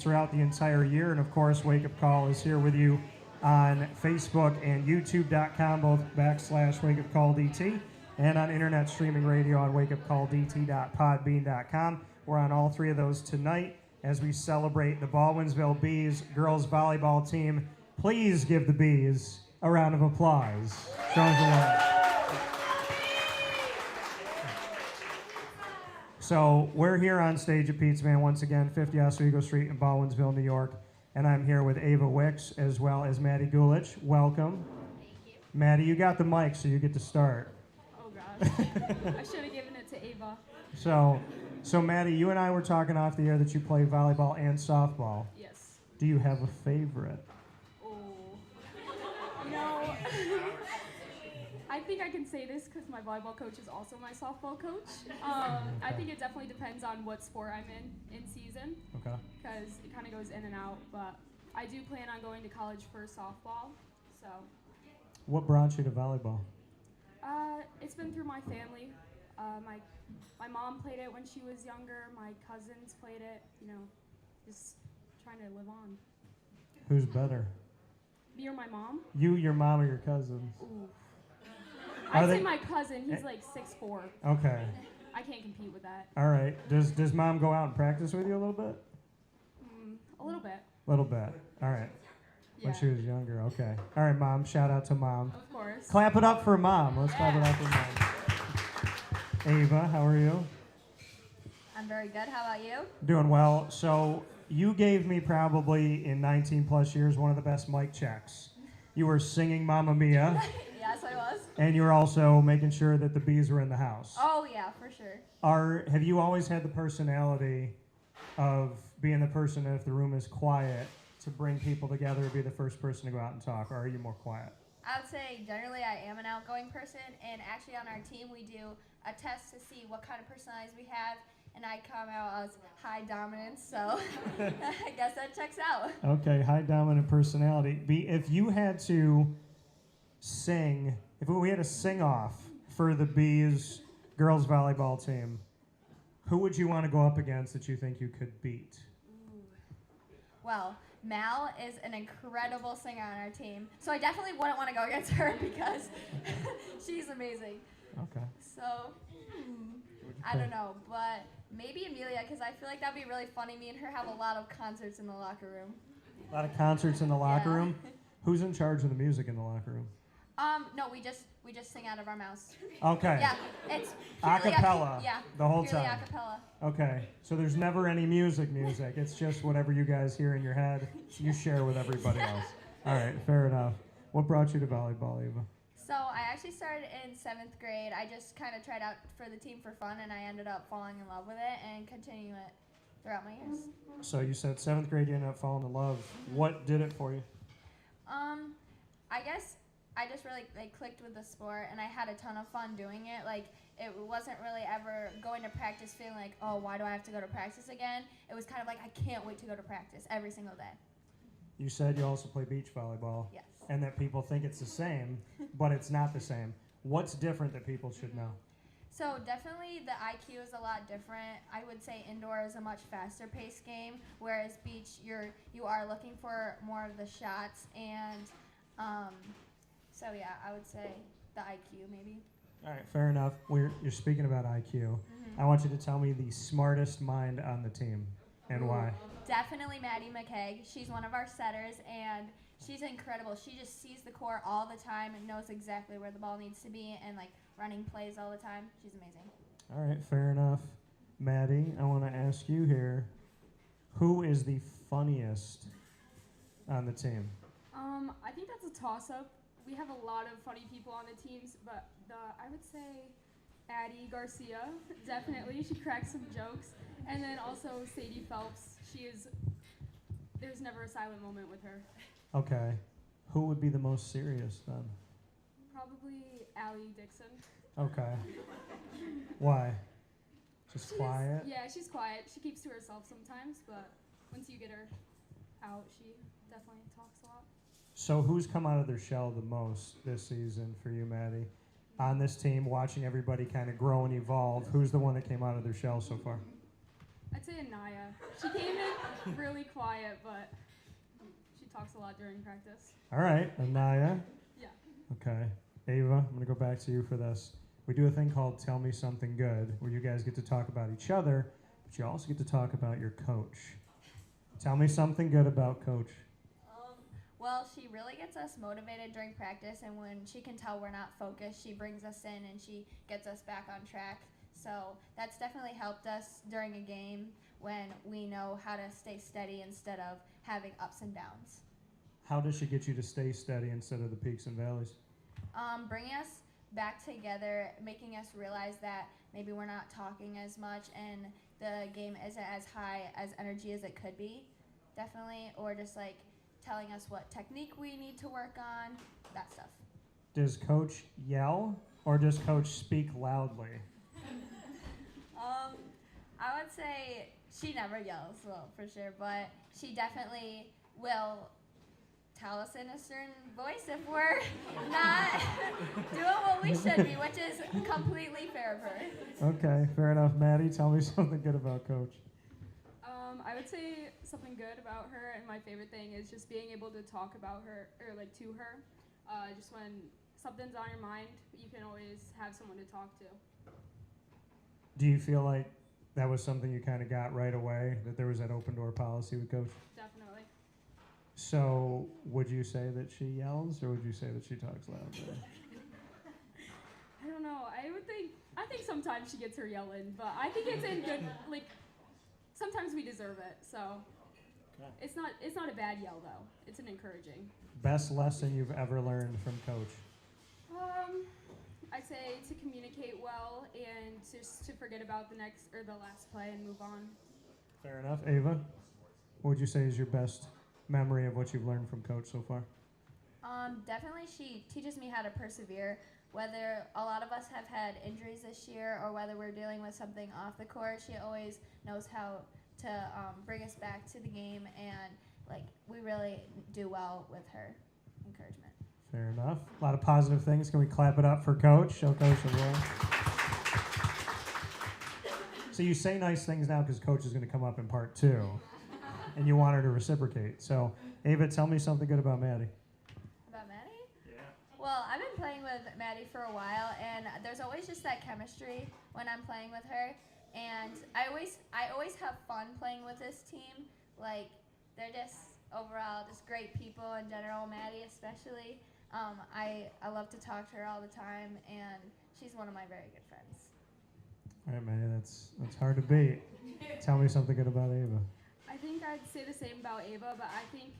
throughout the entire year. And of course, Wake Up Call is here with you on Facebook and YouTube.com, both / Wake Up Call DT, and on internet streaming radio on wakeupcalldt.podbean.com. We're on all three of those tonight as we celebrate the Baldwinsville Bees girls volleyball team. Please give the Bees a round of applause. Show them some love. So we're here on stage at Pizza Man once again, 50 Oswego Street in Baldwinsville, New York. And I'm here with Ava Wickes as well as Maddie Gulich. Welcome. Thank you. Maddie, you got the mic, so you get to start. Oh gosh. I should have given it to Ava. So Maddie, you and I were talking off the air that you play volleyball and softball. Yes. Do you have a favorite? Oh. You know, I think I can say this because my volleyball coach is also my softball coach. I think it definitely depends on what sport I'm in season. Okay. Because it kind of goes in and out. But I do plan on going to college for softball. So. What brought you to volleyball? It's been through my family. My mom played it when she was younger. My cousins played it. You know, just trying to live on. Who's better? Me or my mom? You, your mom, or your cousins? Ooh. I'd say my cousin. He's like 6'4". Okay. I can't compete with that. All right. Does mom go out and practice with you a little bit? A little bit. A little bit. All right. When she was younger. Okay. All right, Mom. Shout out to Mom. Of course. Clap it up for Mom. Let's clap it up for Mom. Ava, how are you? I'm very good. How about you? Doing well. So you gave me probably in 19 plus years one of the best mic checks. You were singing Mamma Mia. Yes, I was. And you were also making sure that the bees were in the house. Oh, yeah, for sure. Have you always had the personality of being the person that if the room is quiet to bring people together, be the first person to go out and talk, or are you more quiet? I would say generally I am an outgoing person, and actually on our team we do a test to see what kind of personalities we have, and I come out as high dominance, so I guess that checks out. Okay, high dominant personality. If you had to sing, if we had a sing-off for the Bees girls volleyball team, who would you want to go up against that you think you could beat? Ooh. Well, Mal is an incredible singer on our team, so I definitely wouldn't want to go against her because she's amazing. Okay. So, I don't know, but maybe Amelia, because I feel like that'd be really funny. Me and her have a lot of concerts in the locker room. A lot of concerts in the locker Yeah. room? Who's in charge of the music in the locker room? No, we just sing out of our mouths. Okay. Yeah, it's Acapella. Yeah. The whole purely time. Acapella. Okay. So there's never any music. It's just whatever you guys hear in your head, you share with everybody else. All right, fair enough. What brought you to volleyball, Eva? So I actually started in 7th grade. I just kind of tried out for the team for fun, and I ended up falling in love with it and continuing it throughout my years. So you said 7th grade you ended up falling in love. What did it for you? I guess I just really clicked with the sport, and I had a ton of fun doing it. It wasn't really ever going to practice feeling like, oh, why do I have to go to practice again? It was kind of like, I can't wait to go to practice every single day. You said you also play beach volleyball. Yes. And that people think it's the same, but it's not the same. What's different that people should know? So definitely the IQ is a lot different. I would say indoor is a much faster paced game, whereas beach you are looking for more of the shots, and so yeah, I would say the IQ maybe. All right, fair enough. You're speaking about IQ. Mm-hmm. I want you to tell me the smartest mind on the team and why. Definitely Maddie McKay. She's one of our setters, and she's incredible. She just sees the court all the time and knows exactly where the ball needs to be, and running plays all the time. She's amazing. All right, fair enough. Maddie, I want to ask you here, who is the funniest on the team? I think that's a toss-up. We have a lot of funny people on the teams, but I would say Addie Garcia, definitely. She cracks some jokes. And then also Sadie Phelps. There's never a silent moment with her. Okay. Who would be the most serious then? Probably Allie Dixon. Okay. Why? Just quiet? Yeah, she's quiet. She keeps to herself sometimes, but once you get her out, she definitely talks a lot. So who's come out of their shell the most this season for you, Maddie? On this team, watching everybody kind of grow and evolve, who's the one that came out of their shell so far? I'd say Anaya. She came in really quiet, but she talks a lot during practice. All right, Anaya. Yeah. Okay. Ava, I'm going to go back to you for this. We do a thing called Tell Me Something Good, where you guys get to talk about each other, but you also get to talk about your coach. Tell me something good about Coach. Well, she really gets us motivated during practice, and when she can tell we're not focused, she brings us in and she gets us back on track. So that's definitely helped us during a game when we know how to stay steady instead of having ups and downs. How does she get you to stay steady instead of the peaks and valleys? Bringing us back together, making us realize that maybe we're not talking as much and the game isn't as high as energy as it could be, definitely, or just like telling us what technique we need to work on, that stuff. Does Coach yell or does Coach speak loudly? I would say she never yells, well, for sure, but she definitely will tell us in a certain voice if we're not doing what we should be, which is completely fair of her. Okay, fair enough. Maddie, tell me something good about Coach. I would say something good about her, and my favorite thing is just being able to talk about her, or like to her. Just when something's on your mind, you can always have someone to talk to. Do you feel like that was something you kind of got right away, that there was that open door policy with Coach? Definitely. So would you say that she yells, or would you say that she talks loudly? I don't know. I think sometimes she gets her yell in, but I think it's in good. Like sometimes we deserve it. So Okay. it's not a bad yell though. It's an encouraging. Best lesson you've ever learned from Coach? I'd say to communicate well and just to forget about the last play and move on. Fair enough. Ava, what would you say is your best memory of what you've learned from Coach so far? Definitely she teaches me how to persevere. Whether a lot of us have had injuries this year or whether we're dealing with something off the court, she always knows how to bring us back to the game, and like we really do well with her encouragement. Fair enough. A lot of positive things. Can we clap it up for Coach? Show Coach a roll. So you say nice things now because Coach is going to come up in part 2, and you want her to reciprocate. So, Ava, tell me something good about Maddie. About Maddie? Yeah. Well, I've been playing with Maddie for a while, and there's always just that chemistry when I'm playing with her. And I always have fun playing with this team. Like, they're just overall just great people in general, Maddie especially. I love to talk to her all the time, and she's one of my very good friends. All right, Maddie, that's hard to beat. Tell me something good about Ava. I think I'd say the same about Ava, but I think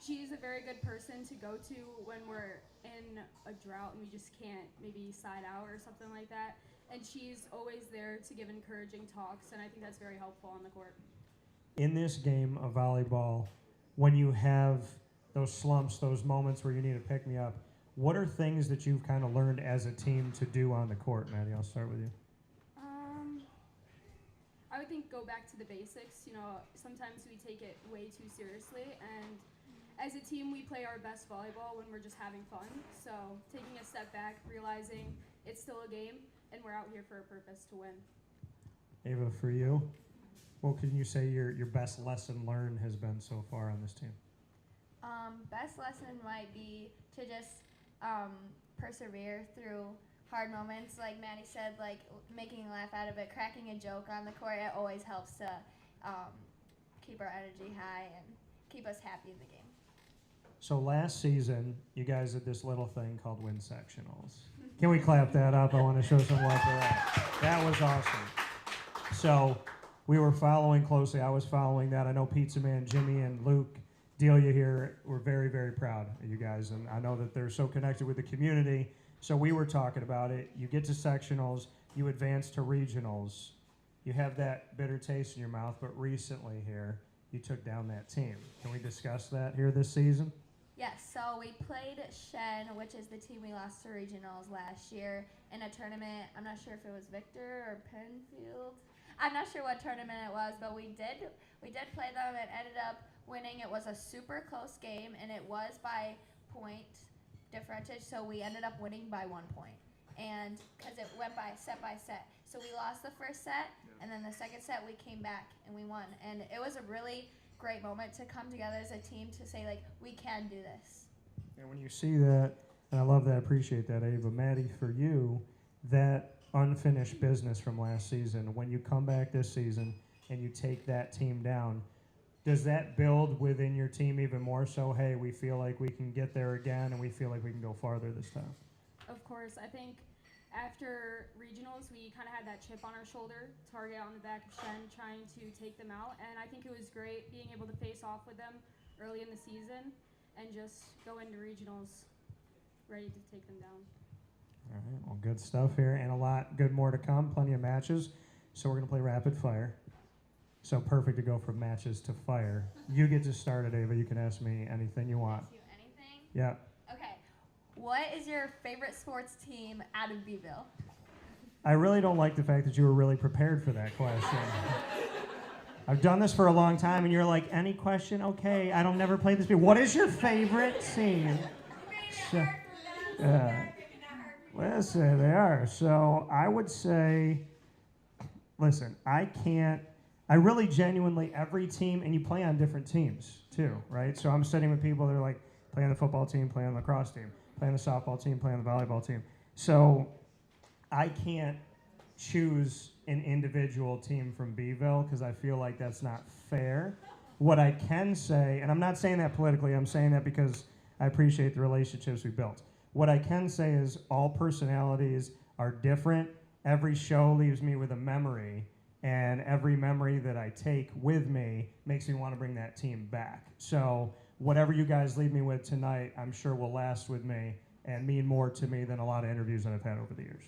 she's a very good person to go to when we're in a drought and we just can't maybe side out or something like that. And she's always there to give encouraging talks, and I think that's very helpful on the court. In this game of volleyball, when you have those slumps, those moments where you need to pick me up, what are things that you've kind of learned as a team to do on the court, Maddie? I'll start with you. I would think go back to the basics. You know, sometimes we take it way too seriously, and as a team, we play our best volleyball when we're just having fun. So taking a step back, realizing it's still a game, and we're out here for a purpose to win. Ava, for you, what can you say your best lesson learned has been so far on this team? Best lesson might be to just persevere through hard moments. Like Maddie said, like making a laugh out of it, cracking a joke on the court, it always helps to keep our energy high and keep us happy in the game. So last season, you guys did this little thing called win sectionals. Can we clap that up? I want to show some love for that. That was awesome. So we were following closely. I was following that. I know Pizza Man, Jimmy, and Luke, Delia here, were very, very proud of you guys. And I know that they're so connected with the community. So we were talking about it. You get to sectionals, you advance to regionals. You have that bitter taste in your mouth, but recently here, you took down that team. Can we discuss that here this season? Yes, so we played Shen, which is the team we lost to regionals last year, in a tournament. I'm not sure if it was Victor or Penfield. I'm not sure what tournament it was, but we did play them and ended up winning. It was a super close game, and it was by point differential, so we ended up winning by 1 point. And because it went by set, So we lost the first set, and then the second set we came back and we won. And it was a really great moment to come together as a team to say, like, we can do this. And when you see that, and I love that, appreciate that, Ava. Maddie, for you, that unfinished business from last season, when you come back this season and you take that team down, does that build within your team even more so, hey, we feel like we can get there again and we feel like we can go farther this time? Of course, I think after regionals, we kind of had that chip on our shoulder, target on the back of Shen, trying to take them out. And I think it was great being able to face off with them early in the season and just go into regionals ready to take them down. All right, well, good stuff here, and a lot good more to come, plenty of matches. So we're going to play rapid fire. So perfect to go from matches to fire. You get to start it, Ava. You can ask me anything you want. Ask you anything? Yeah. Okay. What is your favorite sports team out of Bville? I really don't like the fact that you were really prepared for that question. I've done this for a long time, and you're like, any question? Okay, I don't never play this before. What is your favorite team? Listen, they are. So I would say, listen, I really genuinely, every team, and you play on different teams too, right? So I'm sitting with people that are like, play on the football team, play on the lacrosse team, play on the softball team, play on the volleyball team. So I can't choose an individual team from Bville because I feel like that's not fair. What I can say, and I'm not saying that politically, I'm saying that because I appreciate the relationships we built. What I can say is all personalities are different. Every show leaves me with a memory, and every memory that I take with me makes me want to bring that team back. So whatever you guys leave me with tonight, I'm sure will last with me and mean more to me than a lot of interviews that I've had over the years.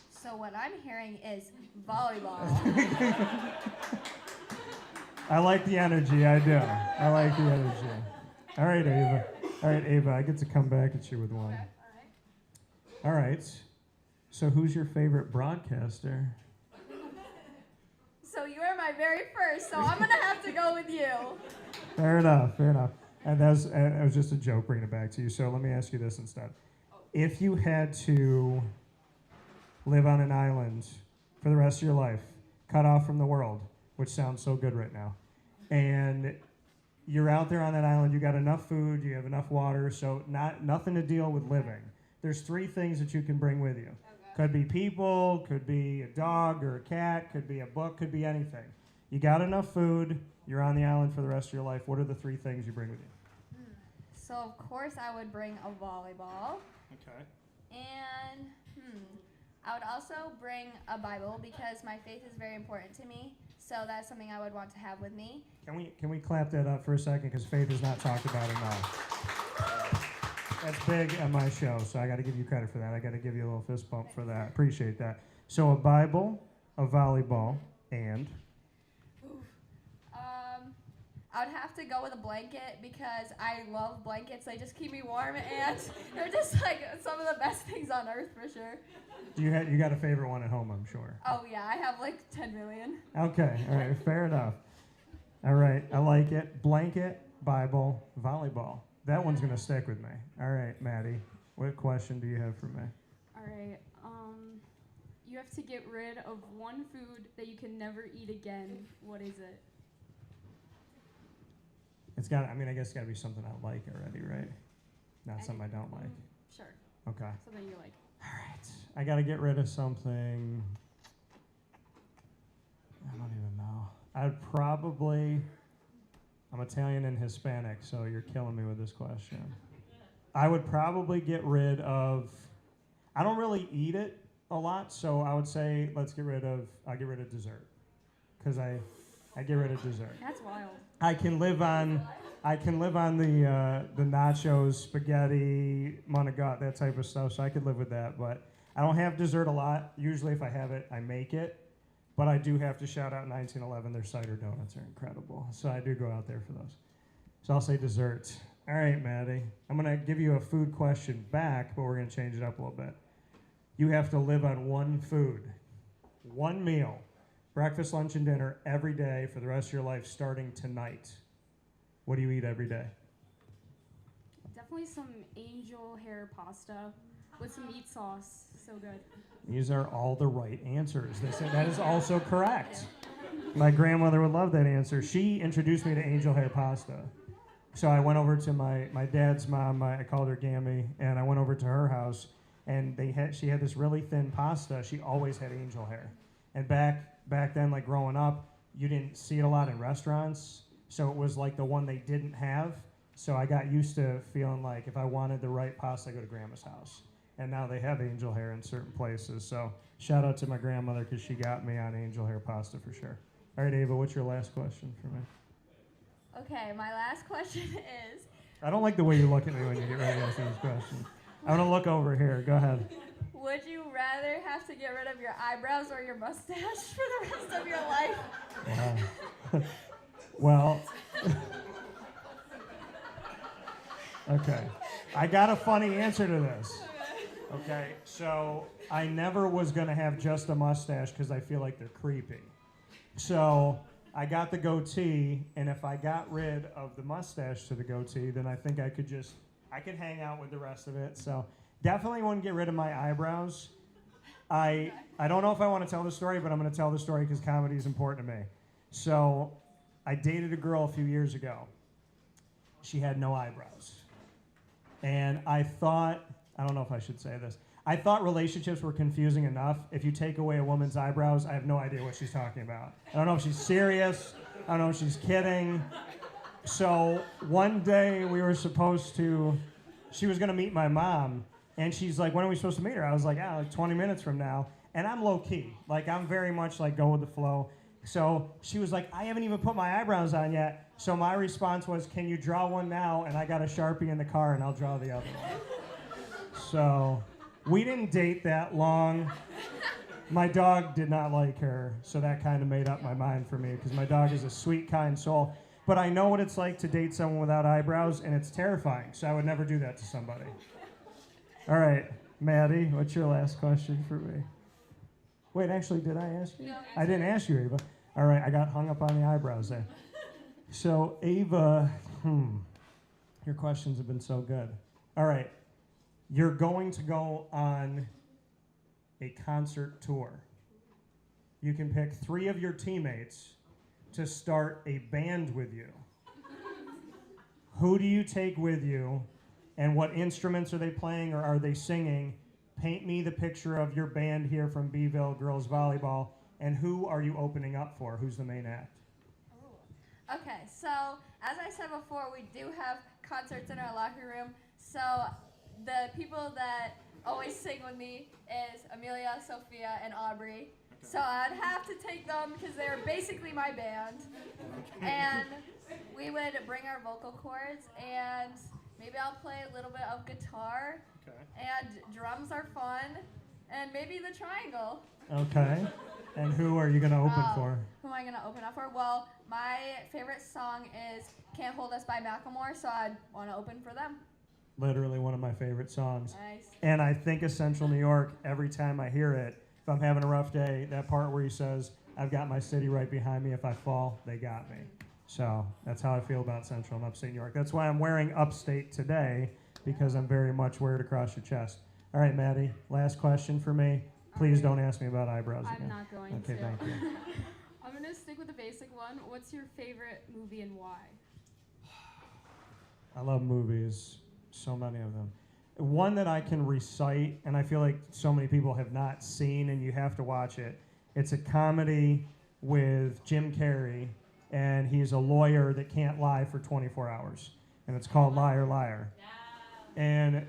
So what I'm hearing is volleyball. I like the energy, I do. I like the energy. All right, Ava. All right, Ava, I get to come back at you with one. Okay, All right. So who's your favorite broadcaster? So you are my very first, so I'm going to have to go with you. Fair enough, fair enough. And that was just a joke bringing it back to you. So let me ask you this instead. If you had to live on an island for the rest of your life, cut off from the world, which sounds so good right now, and you're out there on that island, you got enough food, you have enough water, so nothing to deal with living. There's 3 things that you can bring with you. Could be people, could be a dog or a cat, could be a book, could be anything. You got enough food, you're on the island for the rest of your life. What are the 3 things you bring with you? So of course I would bring a volleyball. Okay. And I would also bring a Bible because my faith is very important to me. So that's something I would want to have with me. Can we clap that up for a second, because faith is not talked about enough. That's big at my show, so I got to give you credit for that. I got to give you a little fist bump for that. Appreciate that. So a Bible, a volleyball, and I would have to go with a blanket because I love blankets. They just keep me warm, and they're just like some of the best things on earth for sure. You got a favorite one at home, I'm sure. Oh yeah, I have like 10 million. Okay, all right, fair enough. All right, I like it. Blanket, Bible, volleyball. That one's gonna stick with me. All right, Maddie, what question do you have for me? all right. You have to get rid of one food that you can never eat again. What is it? I guess it's gotta be something I like already, right? Not something I don't like. Sure, Okay. something you like. All right. I got to get rid of something. I don't even know. I'm Italian and Hispanic, so you're killing me with this question. I would probably get rid of, I don't really eat it a lot, so I would say I'll get rid of dessert. Because I get rid of dessert. That's wild. I can live on the nachos, spaghetti, monogot, that type of stuff, so I could live with that, but I don't have dessert a lot. Usually if I have it, I make it. But I do have to shout out 1911. Their cider donuts are incredible. So I do go out there for those. So I'll say dessert. All right, Maddie. I'm going to give you a food question back, but we're going to change it up a little bit. You have to live on one food, one meal, breakfast, lunch, and dinner every day for the rest of your life starting tonight. What do you eat every day? Definitely some angel hair pasta. with some meat sauce. So good. These are all the right answers. They said that is also correct. My grandmother would love that answer. She introduced me to angel hair pasta. So I went over to my dad's mom, I called her Gammy, and I went over to her house, and she had this really thin pasta. She always had angel hair. And back then, like growing up, you didn't see it a lot in restaurants, so it was like the one they didn't have. So I got used to feeling like if I wanted the right pasta, I go to grandma's house. And now they have angel hair in certain places. So shout out to my grandmother because she got me on angel hair pasta for sure. All right, Ava, what's your last question for me? Okay, my last question is, I don't like the way you look at me when you get ready to ask these questions. I'm going to look over here. Go ahead. would you rather have to get rid of your eyebrows or your mustache for the rest of your life? Wow. Well, okay. I got a funny answer to this. Okay, so I never was going to have just a mustache because I feel like they're creepy. So I got the goatee, and if I got rid of the mustache to the goatee, then I think I could hang out with the rest of it. So definitely wouldn't get rid of my eyebrows. I don't know if I want to tell the story, but I'm going to tell the story because comedy is important to me. So I dated a girl a few years ago. She had no eyebrows. And I don't know if I should say this. I thought relationships were confusing enough. If you take away a woman's eyebrows, I have no idea what she's talking about. I don't know if she's serious. I don't know if she's kidding. So one day she was going to meet my mom. And she's like, when are we supposed to meet her? I was like, like 20 minutes from now. And I'm low key. Like, I'm very much like go with the flow. So she was like, I haven't even put my eyebrows on yet. So my response was, can you draw one now? And I got a Sharpie in the car and I'll draw the other one. So we didn't date that long. My dog did not like her. So that kind of made up my mind for me because my dog is a sweet, kind soul. But I know what it's like to date someone without eyebrows and it's terrifying. So I would never do that to somebody. All right, Maddie, what's your last question for me? Wait, actually, did I ask you? No, I didn't ask you, Ava. All right, I got hung up on the eyebrows there. So, Ava, your questions have been so good. All right, you're going to go on a concert tour. You can pick 3 of your teammates to start a band with you. Who do you take with you? And what instruments are they playing or are they singing? Paint me the picture of your band here from Bville Girls Volleyball. And who are you opening up for? Who's the main act? Okay, so as I said before, we do have concerts in our locker room. So the people that always sing with me is Amelia, Sophia, and Aubrey. So I'd have to take them because they're basically my band. And we would bring our vocal cords and maybe I'll play a little bit of guitar. Okay. And drums are fun. And maybe the triangle. Okay. And who are you going to open for? Who am I going to open up for? Well, my favorite song is Can't Hold Us by Macklemore, so I'd want to open for them. Literally one of my favorite songs. Nice. And I think of Central New York every time I hear it. If I'm having a rough day, that part where he says, I've got my city right behind me. If I fall, they got me. So that's how I feel about Central and Upstate New York. That's why I'm wearing Upstate today, because I'm very much wear it across your chest. All right, Maddie, last question for me. Please don't ask me about eyebrows again. I'm not going to. Okay, thank you. I'm going to stick with the basic one. What's your favorite movie and why? I love movies, so many of them. One that I can recite, and I feel like so many people have not seen, and you have to watch it. It's a comedy with Jim Carrey, and he's a lawyer that can't lie for 24 hours. And it's called Liar, Liar. And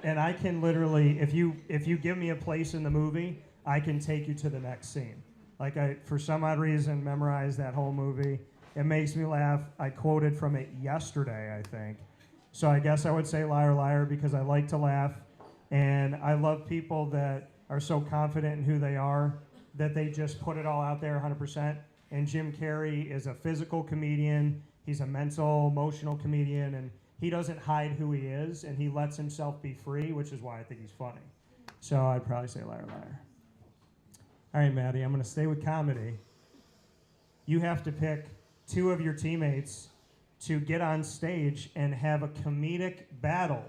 and I can literally, if you give me a place in the movie, I can take you to the next scene. Like I, for some odd reason, memorized that whole movie. It makes me laugh. I quoted from it yesterday, I think. So I guess I would say Liar, Liar because I like to laugh. And I love people that are so confident in who they are that they just put it all out there 100%. And Jim Carrey is a physical comedian. He's a mental, emotional comedian. And he doesn't hide who he is, and he lets himself be free, which is why I think he's funny. So I'd probably say Liar, Liar. All right, Maddie, I'm going to stay with comedy. You have to pick 2 of your teammates to get on stage and have a comedic battle.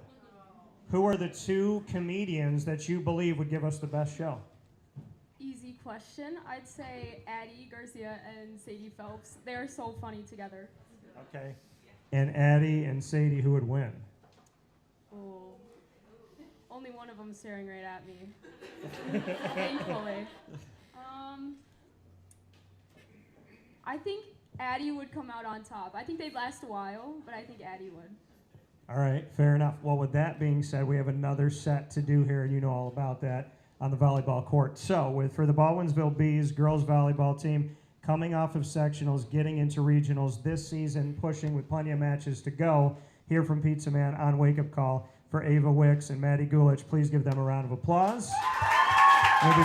Who are the two comedians that you believe would give us the best show? Easy question. I'd say Addie Garcia and Sadie Phelps. They are so funny together. Okay. And Addie and Sadie, who would win? Oh, only one of them staring right at me. Thankfully. I think Addie would come out on top. I think they'd last a while, but I think Addie would. All right, fair enough. Well, with that being said, we have another set to do here, and you know all about that on the volleyball court. So, for the Baldwinsville Bees girls volleyball team, coming off of sectionals, getting into regionals this season, pushing with plenty of matches to go, here from Pizza Man on Wake Up Call for Ava Wickes and Maddie Gulich. Please give them a round of applause. We'll be